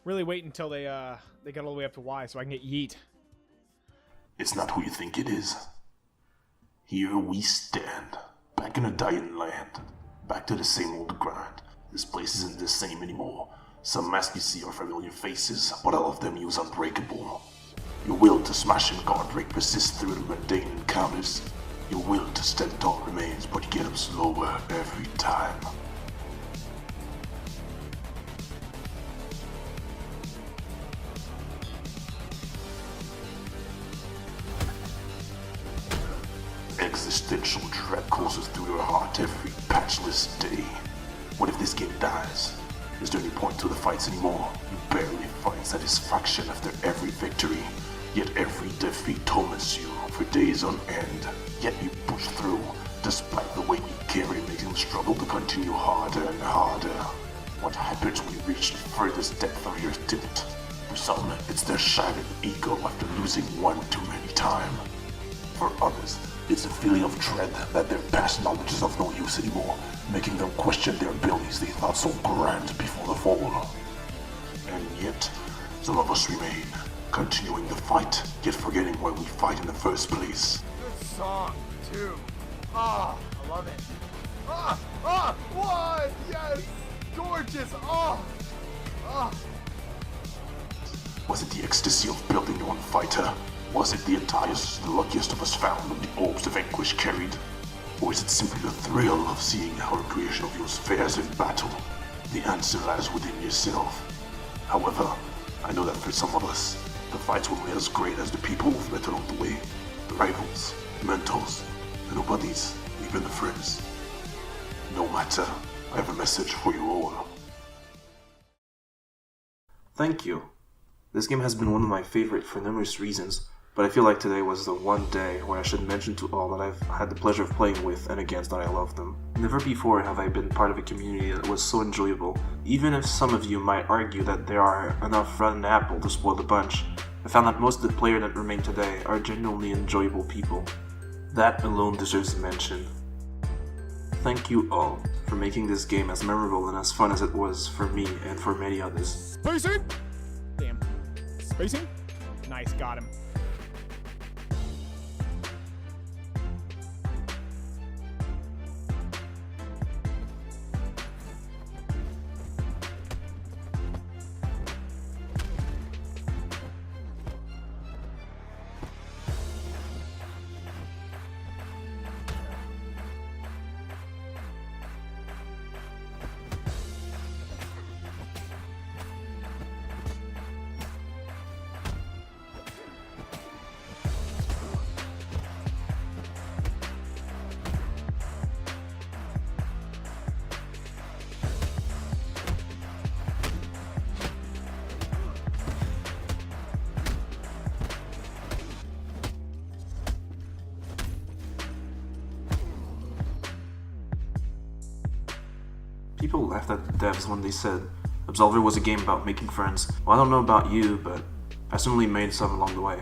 really wait until they get all the way up to Y so I can get yeet. It's not who you think it is. Here we stand, back in a dying land, back to the same old grind. This place isn't the same anymore. Some masks you see are familiar faces, but all of them use unbreakable. Your will to smash and guard break persists through the mundane encounters. Your will to stand tall remains, but you get up slower every time. Existential dread courses through your heart every patchless day. What if this game dies? Is there any point to the fights anymore? You barely find satisfaction after every victory, yet every defeat torments you for days on end. Yet you push through, despite the weight you carry, making the struggle to continue harder and harder. What happens when you reach the furthest depth of your attempt? For some, it's their shattered ego after losing one too many times. For others, it's a feeling of dread that their past knowledge is of no use anymore, making them question their abilities they thought so grand before the fall. And yet, some of us remain, continuing the fight, yet forgetting why we fight in the first place. Good song, too. I love it. What? Yes! Gorgeous! Was it the ecstasy of building one fighter? Was it the entires the luckiest of us found when the orbs the vanquished carried? Or is it simply the thrill of seeing how the creation of yours fares in battle? The answer lies within yourself. However, I know that for some of us, the fights were as great as the people we've met along the way. The rivals, the mentors, the nobodies, even the friends. No matter, I have a message for you all. Thank you. This game has been one of my favorite for numerous reasons, but I feel like today was the one day where I should mention to all that I've had the pleasure of playing with and against that I love them. Never before have I been part of a community that was so enjoyable. Even if some of you might argue that there are enough rotten apple to spoil the bunch, I found that most of the players that remain today are genuinely enjoyable people. That alone deserves a mention. Thank you all for making this game as memorable and as fun as it was for me and for many others. Spacing? Damn. Spacing? Nice, got him. People laughed at the devs when they said Absolver was a game about making friends. Well, I don't know about you, but I certainly made some along the way.